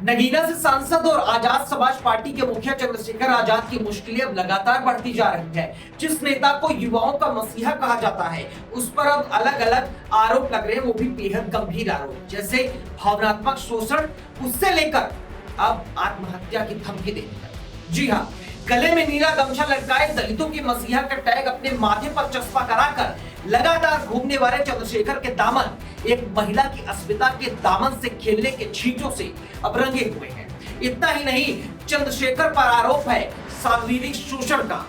नगीना से सांसद और आजाद समाज पार्टी के मुखिया चंद्रशेखर आजाद की मुश्किलें अब लगातार बढ़ती जा रही है। जिस नेता को युवाओं का मसीहा कहा जाता है, उस पर अब अलग अलग आरोप लग रहे हैं, वो भी बेहद गंभीर आरोप, जैसे भावनात्मक शोषण, उससे लेकर अब आत्महत्या की धमकी देने तक। जी हाँ, गले में नीला गमछा लटकाए दलितों की मसीहा का टैग अपने माथे पर चस्पा कराकर लगातार घूमने वाले चंद्रशेखर के दामन एक महिला की अस्मिता के दामन से खेलने के छींचों से अब रंगे हुए हैं। इतना ही नहीं, चंद्रशेखर पर आरोप है शारीरिक शोषण का।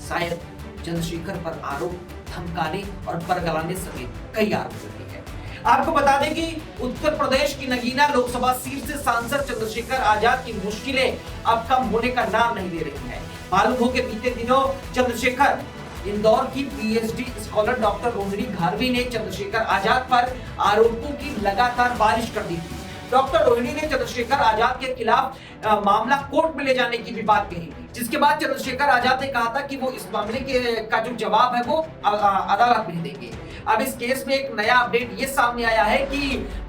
शायद चंद्रशेखर पर आरोप धमकाने और बरगलाने समेत कई आरोप लगे हैं। आपको बता दें कि उत्तर प्रदेश की नगीना लोकसभा सीट से सांसद चंद्रशेखर आजाद की मुश्किलें अब कम होने का नाम नहीं ले रही हैं। मालूम हो कि बीते दिनों चंद्रशेखर इंदौर की पीएचडी स्कॉलर डॉक्टर रोहिणी घारवी ने चंद्रशेखर आजाद पर आरोपों की लगातार बारिश कर दी थी। डॉक्टर रोहिणी ने चंद्रशेखर आजाद के खिलाफ मामला कोर्ट में ले जाने की भी बात कही थी, जिसके बाद चंद्रशेखर आजाद ने कहा था कि वो इस मामले का जो जवाब है वो अदालत में देंगे। अब इस केस में एक नया अपडेट ये सामने आया है कि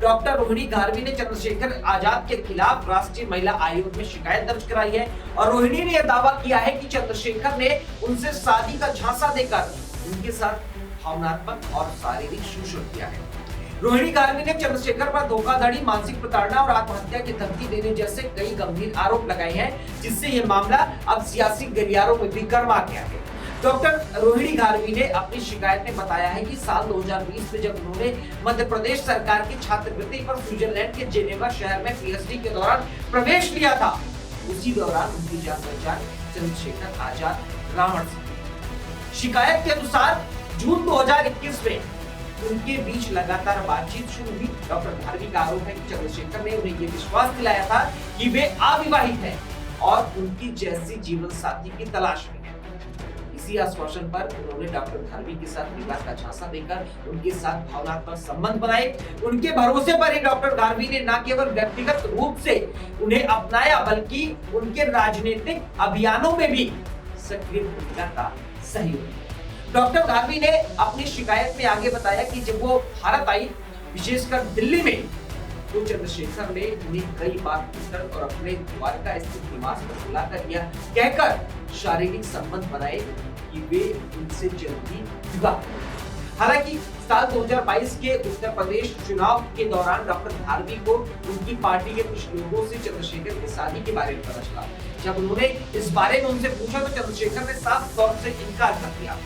डॉक्टर रोहिणी घारवी ने चंद्रशेखर आजाद के खिलाफ राष्ट्रीय महिला आयोग में शिकायत दर्ज कराई है और रोहिणी ने यह दावा किया है कि चंद्रशेखर ने उनसे शादी का झांसा देकर उनके साथ भावनात्मक और शारीरिक शोषण किया है। रोहिणी घारवी ने चंद्रशेखर पर धोखाधड़ी, मानसिक प्रताड़ना और आत्महत्या की धमकी देने जैसे कई गंभीर आरोप लगाए हैं, जिससे यह मामला अब सियासी गलियारों में भी गर्मा गया है। डॉक्टर रोहिणी घारवी ने अपनी शिकायत में बताया है कि साल 2020 में जब उन्होंने मध्य प्रदेश सरकार की छात्रवृत्ति पर स्विट्जरलैंड के जेनेवा शहर में पीएचडी के दौरान प्रवेश लिया था, उसी दौरान उनकी जान पहचान चंद्रशेखर आजाद रावण से। शिकायत के अनुसार जून 2021 में उनके बीच लगातार बातचीत शुरू हुई। डॉक्टर घारवी का आरोप है कि चंद्रशेखर ने उन्हें यह विश्वास दिलाया था कि वे अविवाहित हैं और उनकी जैसी जीवन साथी की तलाश में है। इसी आश्वासन पर उन्होंने डॉक्टर घारवी के साथ विवाह का झांसा देकर उनके साथ भावनात्मक संबंध बनाए। उनके भरोसे पर ही डॉक्टर घारवी ने न केवल व्यक्तिगत रूप से उन्हें अपनाया, बल्कि उनके राजनीतिक अभियानों में भी सक्रिय भूमिका का सहयोग किया। डॉक्टर घारवी ने अपनी शिकायत में आगे बताया कि जब वो भारत आई, विशेषकर दिल्ली में, तो चंद्रशेखर ने उन्हें कई बार होटल और अपने द्वारका स्थित निवास पर बुलाकर यह कहकर शारीरिक संबंध बनाए कि वे उनसे जल्दी विवाह। हालांकि साल 2022 के उत्तर प्रदेश चुनाव के दौरान डॉक्टर घारवी को उनकी पार्टी के कुछ लोगों से चंद्रशेखर की शादी के बारे में पता चला। जब उन्होंने इस बारे में उनसे पूछा तो चंद्रशेखर ने साफ तौर से इनकार कर दिया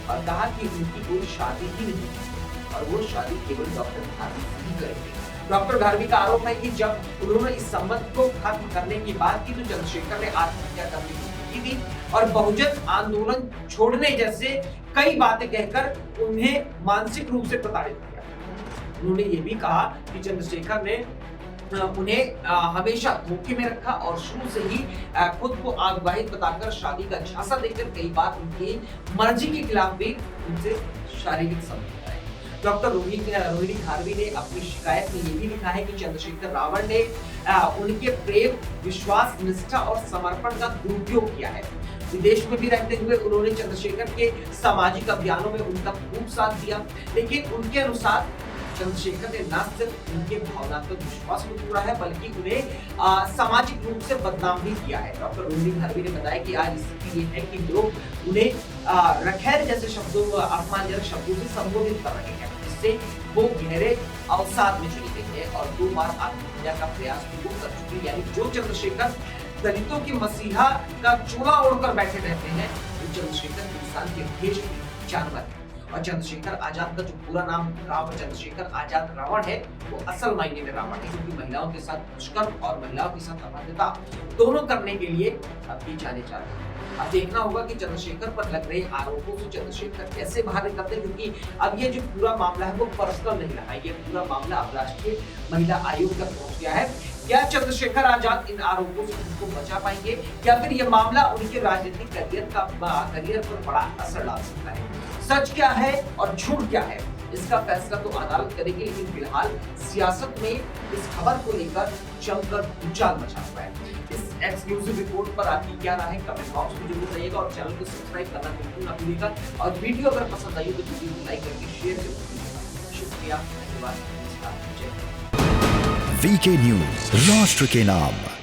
और कहा कि उनकी कोई शादी ही नहीं और वो शादी केवल डॉक्टर घारवी ही करेंगे। डॉक्टर घारवी का आरोप है कि जब उन्होंने इस संबंध को खत्म करने की बात की तो चंद्रशेखर ने आत्महत्या करने की थी और बहुजन आंदोलन छोड़ने जैसे कई बातें कहकर उन्हें मानसिक रूप से प्रताड़ित किया। उन्होंने ये भी कहा कि चंद्रशेखर ने उन्हें हमेशा धोखे में रखा और शुरू से ही खुद को अविवाहित बताकर शादी का झांसा देकर कई बार उनकी मर्जी के खिलाफ भी उनसे शारीरिक संबंध बनाए। डॉक्टर रोहिणी घारवी ने अपनी शिकायत में ये भी लिखा है कि चंद्रशेखर रावण ने उनके प्रेम, विश्वास, निष्ठा और समर्पण का दुरुपयोग किया है। विदेश में भी रहते हुए उन्होंने चंद्रशेखर के सामाजिक अभियानों में उनका खूब साथ दिया, लेकिन उनके अनुसार चंद्रशेखर ने न सिर्फ उनके भावनात्मक विश्वास को तोड़ा है, बल्कि उन्हें सामाजिक रूप से बदनाम भी किया है। डॉक्टर रोहिणी घारवी ने बताया कि आज स्थिति ये है कि लोग उन्हें रखैर जैसे शब्दों, अपमानजनक शब्दों से संबोधित कर रहे हैं, जिससे वो गहरे अवसाद में चली गई है और 2 बार आत्महत्या का प्रयास भी कर चुकी है। यानी जो चंद्रशेखर दलितों की मसीहा का चोला ओढ़कर बैठे रहते हैं, वो चंद्रशेखर इंसान के भेष में जानवर है। और चंद्रशेखर आजाद का जो पूरा नाम चंद्रशेखर आजाद रावण है, वो असल मायने में रावण है, क्योंकि महिलाओं के साथ दुष्कर्म और महिलाओं के साथ अभद्रता दोनों करने के लिए अब भी जाने जाते हैं। अब देखना होगा कि चंद्रशेखर पर लग रहे आरोपों से चंद्रशेखर कैसे बाहर निकलते हैं, क्योंकि अब ये जो पूरा मामला है वो पर्सनल नहीं रहा, ये पूरा मामला अब राष्ट्रीय महिला आयोग तक पहुंच गया है। क्या चंद्रशेखर आजाद इन आरोपों से खुद को बचा पाएंगे या फिर ये मामला उनके राजनीतिक करियर पर बड़ा असर डाल सकता है? सच क्या है और झूठ क्या है, इसका फैसला तो अदालत करेगी, लेकिन फिलहाल सियासत में इस खबर को लेकर जमकर भूचाल मचा हुआ है। इस एक्सक्लूसिव रिपोर्ट पर आपकी क्या राय है, कमेंट बॉक्स में जरूर बताइएगा और चैनल को सब्सक्राइब करना बिल्कुल ना भूलिएगा और वीडियो अगर पसंद आई तो वीडियो को लाइक करके शेयर जरूर कीजिएगा। शुक्रिया, धन्यवाद, नमस्कार, जय हिंद। वीके न्यूज, राष्ट्र के नाम।